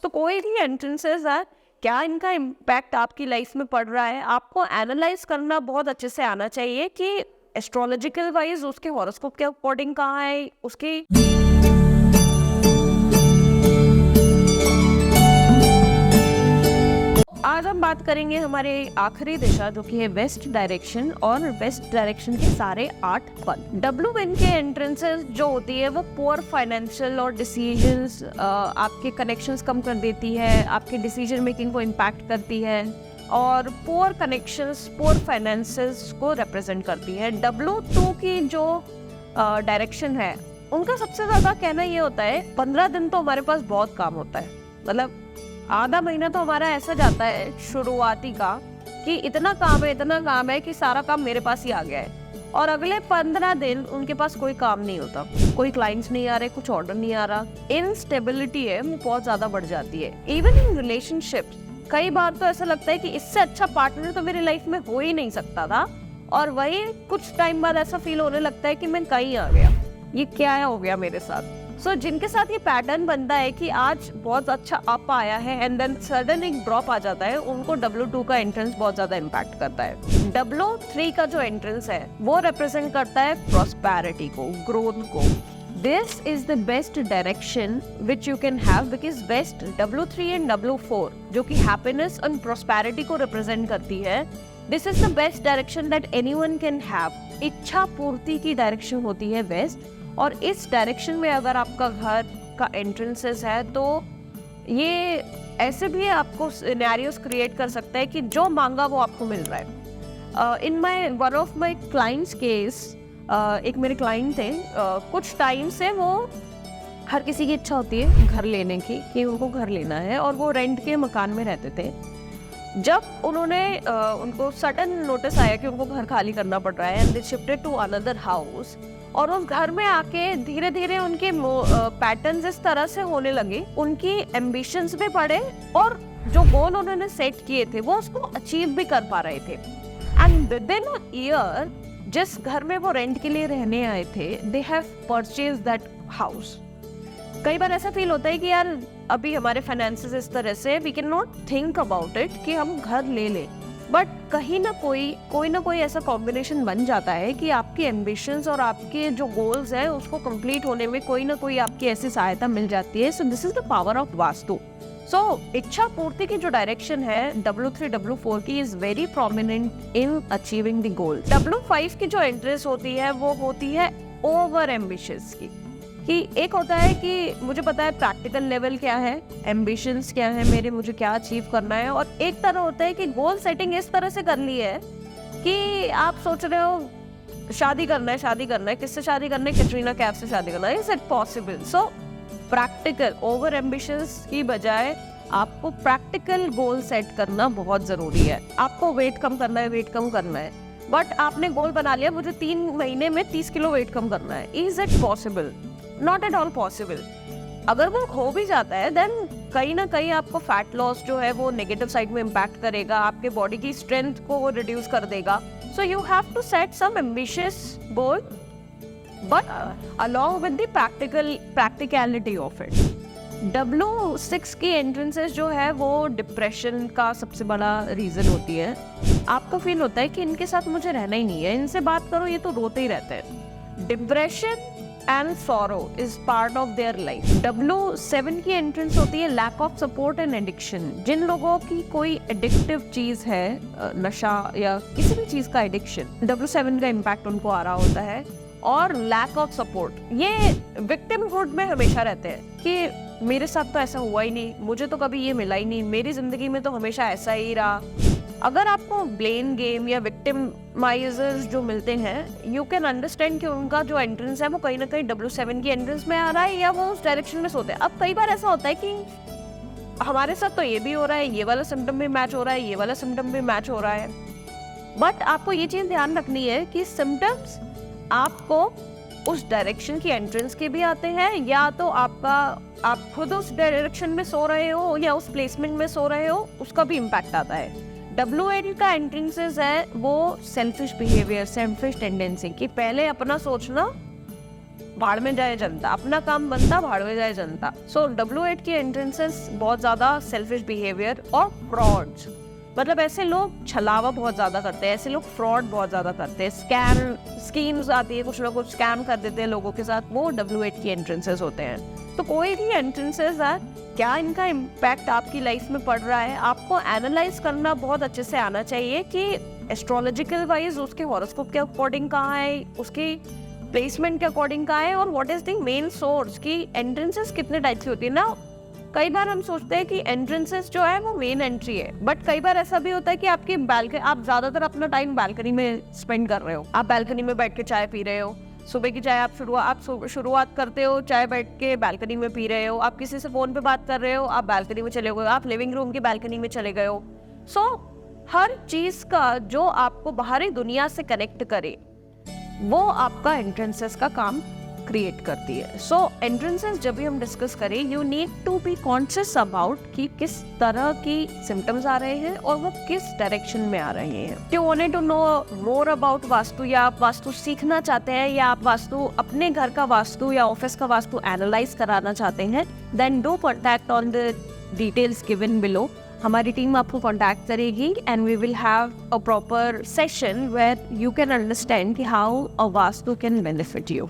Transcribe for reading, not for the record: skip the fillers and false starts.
तो कोई भी एंट्रेंसेस है, क्या इनका इम्पैक्ट आपकी लाइफ में पड़ रहा है, आपको एनालाइज करना बहुत अच्छे से आना चाहिए कि एस्ट्रोलॉजिकल वाइज उसके हॉरोस्कोप के अकॉर्डिंग कहाँ है उसकी। आज हम बात करेंगे हमारे आखिरी दिशा जो कि है वेस्ट डायरेक्शन, और वेस्ट डायरेक्शन के सारे 8 फल। WN के एंट्रेंसेस जो होती है वो पुअर फाइनेंशियल और डिसीजंस, आपके कनेक्शंस कम कर देती है, आपके डिसीजन मेकिंग को इम्पैक्ट करती है, और पुअर कनेक्शंस पुअर फाइनेंसेस को रिप्रेजेंट करती है। W2 की जो डायरेक्शन है उनका सबसे ज्यादा कहना ये होता है 15 दिन तो हमारे पास बहुत काम होता है, मतलब आधा महीना तो हमारा ऐसा जाता है शुरुआती का कि इतना काम है कि सारा काम मेरे पास ही आ गया है, और अगले 15 दिन उनके पास कोई काम नहीं होता, कोई क्लाइंट्स नहीं आ रहे, कुछ ऑर्डर नहीं आ रहा, इनस्टेबिलिटी है वो बहुत ज्यादा बढ़ जाती है। इवन इन रिलेशनशिप कई बार तो ऐसा लगता है कि इससे अच्छा पार्टनर तो मेरी लाइफ में हो ही नहीं सकता था, और वही कुछ टाइम बाद ऐसा फील होने लगता है कि मैं कहीं आ गया, ये क्या हो गया मेरे साथ। जिनके साथ ये पैटर्न बनता है कि आज बहुत अच्छा अप आया है एंड देन सडन एक ड्रॉप आ जाता है, उनको W2 का एंट्रेंस बहुत ज्यादा इम्पैक्ट करता है। W3 का जो एंट्रेंस है वो रिप्रेजेंट करता है प्रॉस्पेरिटी को, ग्रोथ को। This is the best direction which you can have, because best W3 and W4 जो कि हैप्पीनेस एंड प्रॉस्पेरिटी को रिप्रेजेंट करती है, this is the best direction that anyone can have. इच्छा पूर्ति की डायरेक्शन होती है वेस्ट, और इस डायरेक्शन में अगर आपका घर का एंट्रेंसेस है तो ये ऐसे भी आपको सिनेरियोस क्रिएट कर सकता है कि जो मांगा वो आपको मिल रहा है। In my one of my clients case, एक मेरे क्लाइंट थे, कुछ टाइम से वो हर किसी की इच्छा होती है घर लेने की कि उनको घर लेना है, और वो रेंट के मकान में रहते थे। जब उन्होंने उनको सडन नोटिस आया कि उनको घर खाली करना पड़ रहा है and they shifted to another house, और उस घर में आके धीरे धीरे उनके पैटर्न्स इस तरह से होने लगे, उनकी एम्बिशंस भी बढ़े और जो गोल उन्होंने सेट किए थे वो उसको अचीव भी कर पा रहे थे। And with in a year जिस घर में वो रेंट के लिए रहने आए थे, they have purchase that house. कई बार ऐसा फील होता है कि यार अभी हमारे फाइनेंसेस इस तरह से we can not think about it कि हम घर ले लें, बट कहीं ना कोई ऐसा कॉम्बिनेशन बन जाता है कि आपकी एम्बिशंस और आपके जो गोल्स हैं उसको कंप्लीट होने में कोई ना कोई आपकी ऐसी सहायता मिल जाती है। So this is the power of vastu. इच्छा पूर्ति की जो डायरेक्शन है W3 W4 की is very prominent in achieving the goal. W5 की जो इंटरेस्ट होती है वो होती है ओवर एम्बिशियस की, कि एक होता है कि मुझे पता है प्रैक्टिकल लेवल क्या है, एम्बिशंस क्या है मेरे, मुझे क्या अचीव करना है, और एक तरह होता है कि गोल सेटिंग इस तरह से कर ली है कि आप सोच रहे हो शादी करना है, किससे शादी करना है, कैटरीना कैफ से शादी करना है, is it possible? So practical over ambitions की बजाय आपको प्रैक्टिकल गोल सेट करना बहुत जरूरी है। आपको वेट कम करना है, बट आपने गोल बना लिया मुझे 3 महीने में 30 किलो वेट कम करना है, is it possible? Not at all possible. अगर वो हो भी जाता है देन कहीं ना कहीं आपको फैट लॉस जो है वो नेगेटिव साइड में इम्पैक्ट करेगा, आपके बॉडी की स्ट्रेंथ को वो रिड्यूस कर देगा। So you have to set some ambitious goal but along with the practicality of it. W6 की एंट्रेंसेस जो है वो डिप्रेशन का सबसे बड़ा रीजन होती है। आपको फील होता है कि इनके साथ मुझे रहना ही नहीं है, इनसे बात करो ये तो रोते ही रहते हैं। Depression and sorrow is part of their life। W7 की एंट्रेंस होती है lack of support and addiction। जिन लोगों की कोई एडिक्टिव चीज है, नशा या किसी भी चीज का एडिक्शन, W7 का इम्पैक्ट उनको आ रहा होता है। और लैक ऑफ सपोर्ट, ये विक्टिमहुड में हमेशा रहते हैं कि मेरे साथ तो ऐसा हुआ ही नहीं, मुझे तो कभी ये मिला ही नहीं, मेरी जिंदगी में तो हमेशा ऐसा ही रहा। अगर आपको ब्लेम गेम या विक्टिमाइजर्स जो मिलते हैं, यू कैन अंडरस्टैंड कि उनका जो एंट्रेंस है वो कहीं ना कहीं W7 की एंट्रेंस में आ रहा है या वो उस डायरेक्शन में सोते हैं। अब कई बार ऐसा होता है कि हमारे साथ तो ये भी हो रहा है, ये वाला सिम्टम भी मैच हो रहा है, ये वाला सिम्टम भी मैच हो रहा है, बट आपको ये चीज ध्यान रखनी है कि सिम्टम्स आपको उस डायरेक्शन की एंट्रेंस के भी आते हैं, या तो आप खुद उस डायरेक्शन में सो रहे हो या उस प्लेसमेंट में सो रहे हो, उसका भी इम्पैक्ट आता है। W8 का एंट्रेंसेस है वो सेल्फिश बिहेवियर, सेल्फिश टेंडेंसी, कि पहले अपना सोचना भाड़ में जाए जनता, अपना काम बनता भाड़ में जाए जनता। सो W8 की एंट्रेंसेस बहुत ज़्यादा सेल्फिश बिहेवियर और फ्रॉड्स, मतलब ऐसे लोग छलावा बहुत ज़्यादा करते हैं, ऐसे लोग फ्रॉड बहुत ज़्यादा करते हैं, स्कीम्स आती है, कुछ लोग कुछ स्कैम कर देते हैं लोगों के साथ, वो W8 की एंट्रेंसेस होते हैं। तो कोई भी एंट्रेंसेस है, क्या इनका इम्पैक्ट आपकी लाइफ में पड़ रहा है, आपको एनालाइज करना बहुत अच्छे से आना चाहिए कि एस्ट्रोलॉजिकल वाइज उसके हॉरोस्कोप के अकॉर्डिंग कहाँ है, उसकी प्लेसमेंट के अकॉर्डिंग कहाँ है, और what is the main source की एंट्रेंसेस कितने टाइप की होती है ना। कई बार हम सोचते हैं कि एंट्रेंसेस जो है वो मेन एंट्री है, बट कई बार ऐसा भी होता है कि आपकी बालकनी, आप ज्यादातर अपना टाइम बालकनी में स्पेंड कर रहे हो, आप बालकनी में बैठ के चाय पी रहे हो, सुबह की चाय आप शुरुआत करते हो चाय बैठ के बालकनी में पी रहे हो, आप किसी से फोन पे बात कर रहे हो, आप बालकनी में चले गए, आप लिविंग रूम की बालकनी में चले गए हो। सो हर चीज का जो आपको बाहरी दुनिया से कनेक्ट करे वो आपका एंट्रेंसेस का काम क्रिएट करती है। सो एंट्रेंसेस जब भी हम डिस्कस करें, you need to be conscious about कि किस तरह की सिम्टम्स आ रहे हैं और वो किस डायरेक्शन में आ रहे हैं। You wanted to know more about vastu, या आप वास्तु सीखना चाहते हैं, या आप वास्तु अपने घर का वास्तु या ऑफिस का वास्तु एनालाइज कराना चाहते हैं, then do contact on the details given below. हमारी टीम आपको कॉन्टैक्ट करेगी and we will have a proper session where you can understand how a vastu can benefit you.